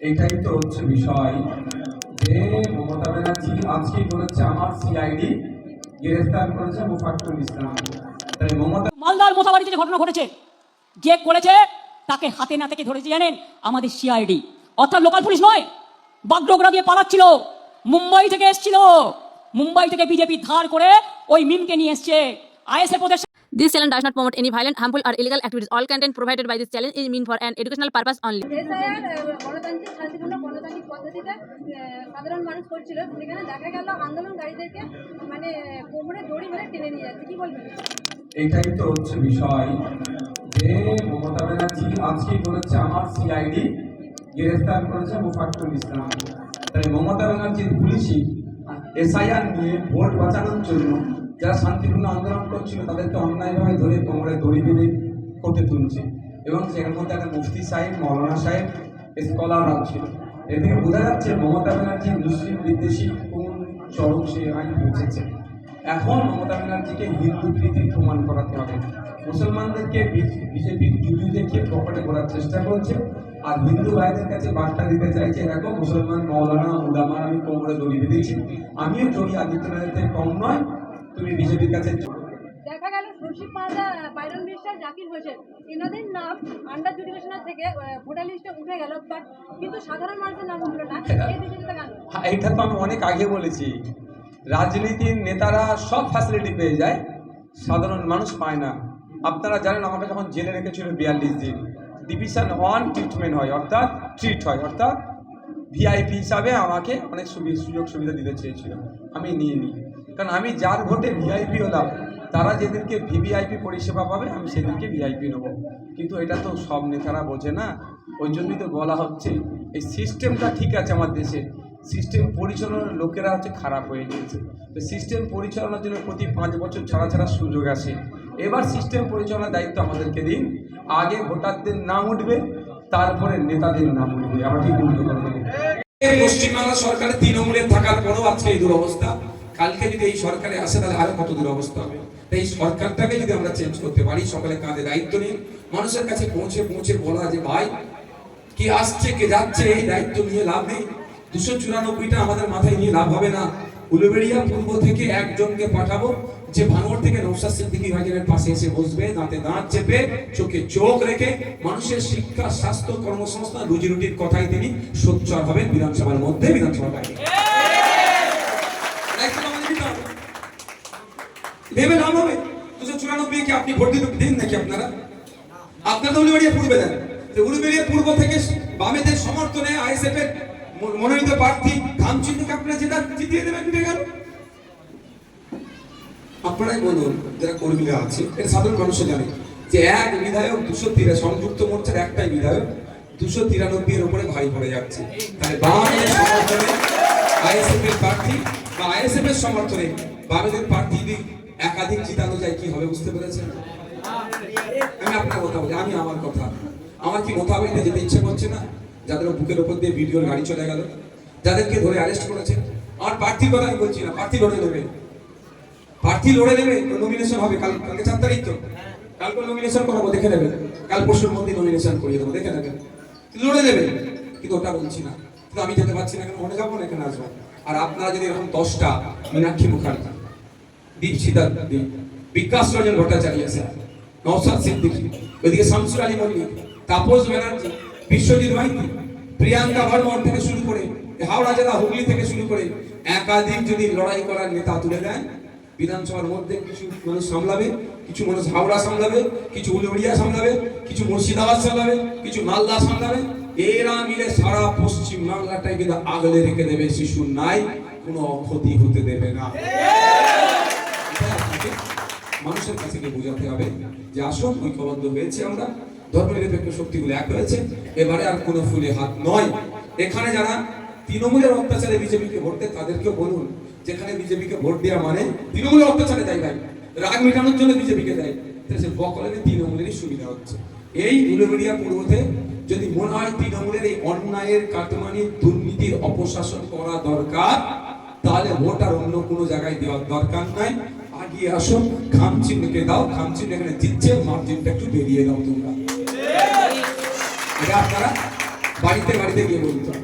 এটাই তো হচ্ছে বিষয় যে মমতা ব্যানার্জি আজকেই বলেছে আমার সিআইডি গ্রেফতার করেছে মুফাক্কুল ইসলাম। তাই মমতা মালদার মোথাবাড়িতে যে ঘটনা ঘটেছে, যে করেছে তাকে হাতে না থেকে ধরেছে জানেন আমাদের সিআইডি, অর্থাৎ লোকাল পুলিশ নয়, বাগডোগরা দিয়ে পালাচ্ছিল, মুম্বাই থেকে এসেছিল, মুম্বাই থেকে বিজেপি ধার করে ওই মিমকে নিয়ে এসছে ISF Pradesh. This channel does not promote any violent, harmful, or illegal activities. All content provided by this channel is meant for an educational purpose only. গণতান্ত্রিক শান্তিপূর্ণ গণতান্ত্রিক পদ্ধতিতে সাধারণ মানুষ করছিল, সেখানে দেখা গেল আন্দোলনকারীদেরকে মানে কোমরে দড়ি মেরে টেনে নিয়ে যাচ্ছে। কি বলবেন? এটাই তো হচ্ছে বিষয় যে মমতা ব্যানার্জি আজকেই বলেছে আমার সিআইডি গ্রেফতার করেছে মুফাক্কুল ইসলাম। তাই মমতা ব্যানার্জির পুলিশই এসআইআর নিয়ে ভোট বাঁচানোর জন্য যারা শান্তিপূর্ণ আন্দোলন করছিল তাদেরকে অন্যায়ভাবে ধরে কোমরে দড়ি বেঁধে কোর্টে তুলছে, এবং সেখানে মধ্যে একটা মুফতি সাহেব, মৌলানা সাহেব, স্কলাররাও ছিল। এ থেকে বোঝা যাচ্ছে মমতা ব্যানার্জি মুসলিম বিদ্বেষী কোন চরম সে আইন পৌঁছেছে। এখন মমতা ব্যানার্জিকে হিন্দু প্রীতির প্রমাণ করাতে হবে। মুসলমানদেরকে বিজেপির জুজু দেখিয়ে পকেটে করার চেষ্টা করছে, আর হিন্দু ভাইদের কাছে বার্তা দিতে চাইছে দেখো মুসলমান মৌলানা উলামার আমি কোমরে দড়ি বেঁধেছি, আমিও যোগী আদিত্যনাথের থেকে কম নয়, তুমি বিজেপির কাছে। দেখা গেল রশিদ পারদা, বাইরন বিশ্বাস, জাকির হোসেন এনাদের নাম আন্ডার জুডিকেশনাল থেকে ভোটার লিস্টে উঠে গেল, বাট কিন্তু সাধারণ মানুষের নাম উঠলো না। এই বিষয়টা কেন? এটা তো আমি অনেক আগে বলেছি, রাজনীতির নেতারা সব ফ্যাসিলিটি পেয়ে যায়, সাধারণ মানুষ পায় না। আপনারা জানেন আমাকে যখন জেলে রেখেছিল 42 দিন, ডিভিশন 1 ট্রিটমেন্ট হয়, অর্থাৎ ট্রিট হয়, অর্থাৎ ভিআইপি হিসাবে আমাকে অনেক সুযোগ সুবিধা দিতে চেয়েছিল, আমি নিয়ে নিই। কারণ আমি যার ভোটে ভিআইপি হলাম, তারা যেদিনকে ভিভিআইপি পরিষেবা পাবে আমি সেদিনকে ভিআইপি নেব। কিন্তু এটা তো সব নেতারা বোঝে না, ওই জন্যই তো বলা হচ্ছে এই সিস্টেমটা ঠিক আছে আমার দেশে, সিস্টেম পরিচালনার লোকেরা হচ্ছে খারাপ হয়ে গিয়েছে। তো সিস্টেম পরিচালনার জন্য প্রতি 5 বছর ছাড়া ছাড়া সুযোগ আসে। এবার সিস্টেম পরিচালনার দায়িত্ব আমাদেরকে দিন, আগে ভোটারদের নাম উঠবে, তারপরে নেতাদের নাম উঠবে। আমরা ঠিক উল্টো করে দেবো। পশ্চিমবাংলা সরকারের তৃণমূলের থাকার পরেও আজকে এই দুরবস্থা, কালকে যদি এই সরকারে আসে তাহলে আরো কত দুরবস্থা হবে। তাই এই সরকারটাকে যদি আমরা চেঞ্জ করতে পারি, সকলে কাঁধে দায়িত্ব নিয়ে মানুষের কাছে পৌঁছে বলা যে ভাই কি আসছে কে যাচ্ছে, এই দায়িত্ব নিয়ে লাভ নেই। 294টা আমাদের মাথায় নিয়ে লাভ হবে না। উলুবেড়িয়া পূর্ব থেকে একজনকে পাঠাবো, যে ভাঙড় থেকে নওশাদ সিদ্দিকী ভাইজানের পাশে এসে বসবে, দাঁতে দাঁত চেপে চোখে চোখ রেখে মানুষের শিক্ষা, স্বাস্থ্য, কর্মসংস্থান, রুজি রুটির কথাই তিনি সোচ্চার হবেন বিধানসভার মধ্যে, বিধানসভার বাইরে। ভেবে নাম হবে 294 কে আপনি ভোট দিন নাকি? আপনারা তো উলুবেড়িয়া পূর্বে দেন, উলুবেড়িয়া পূর্ব থেকে বামেদের সমর্থনে আইএসএফ এর মনোনীত প্রার্থী খামচিন্দিকে আপনারা জিতিয়ে দেবেন। আপনারাই বলুন, যারা কর্মীরা আছে, এটা সাধারণ মানুষও জানে যে এক বিধায়ক 213, সংযুক্ত মোর্চার একটাই বিধায়ক 293 এর উপরে ভারী পড়ে যাচ্ছে। তাহলে বামেদের সমর্থনে আইএসএফ এর প্রার্থী বা আইএসএফ এর সমর্থনে বামেদের প্রার্থী যদি একাধিক জিতানো যায় কি হবে বুঝতে পেরেছেন? আমি আপনার কথা বলি, আমি আমার কথা, আমার কি মোতাবেক যেতে ইচ্ছে করছে না? যাদের বুকের উপর দিয়ে ভিডিওর গাড়ি চলে গেল, যাদেরকে ধরে অ্যারেস্ট করেছে, আমার প্রার্থীর কথা আমি বলছি না, প্রার্থী লড়ে নেবে, প্রার্থী লড়ে নেবে, নমিনেশন হবে কালকে 4 তারিখ তো, কালকে নমিনেশন করাবো, দেখে নেবেন, কাল পরশুর মধ্যে নমিনেশন করিয়ে দেবো, দেখে নেবেন, লড়ে নেবে। কিন্তু ওটা বলছি না, কিন্তু আমি যেতে পারছি না, কেন মনে যাবো না, এখানে আসবো। আর আপনারা যদি এরকম 10টা মীনাক্ষী মুখার্জি, দীপশিতা, বিকাশ রঞ্জন ভট্টাচার্য আছে, নওশাদ সিদ্দিকী, ওইদিকে শামসুল আলী মল্লিক, তাপস ব্যানার্জি, বিশ্বজিৎ মাইতি, প্রিয়াঙ্কা বর্মন থেকে শুরু করে হাওড়া জেলা হুগলি থেকে শুরু করে একাধিক যদি লড়াই করার নেতা তুলে দেন, বিধানসভার মধ্যে কিছু মানুষ সামলাবে, কিছু মানুষ হাওড়া সামলাবে, কিছু উলুবেড়িয়া সামলাবে, কিছু মুর্শিদাবাদ সামলাবে, কিছু মালদা সামলাবে, এরা মিলে সারা পশ্চিম বাংলাটাই কিন্তু আগলে রেখে দেবে, শিশু নাই কোনো ক্ষতি হতে দেবে না। মানুষের কাছে গিয়ে বোঝাতে হবে যে আসুন, ঐক্যবদ্ধ হয়েছে, আমরা ধর্মনিরপেক্ষ শক্তিগুলো এক হয়েছে, এবারে আর কোনো ফুলে হাত নয়। এখানে যারা তৃণমূলের অত্যাচারে বিজেপিকে ভোট দেয় তাদেরকেও বলুন, যেখানে বিজেপিকে ভোট দেওয়া মানে তৃণমূলের অত্যাচারে দেয় ভাই, রাগ মেটানোর জন্য বিজেপিকে দেয়, তাহলে সে বকলে তৃণমূলেরই সুবিধা হচ্ছে। এই উলুবেড়িয়া পূর্বতে যদি মনে হয় তৃণমূলের এই অন্যায়ের, কাটমানি, দুর্নীতির অপশাসন করা দরকার, তাহলে ভোট আর অন্য কোনো জায়গায় দেওয়ার দরকার নাই। আগিয়ে আসুন, খামচিহ্নকে দাও, খামচিহ্ন এখানে জিতছে, মার্জিনটা একটু বেরিয়ে দাও তোমরা। এটা আপনারা বাড়িতে বাড়িতে গিয়ে বলতে হবে।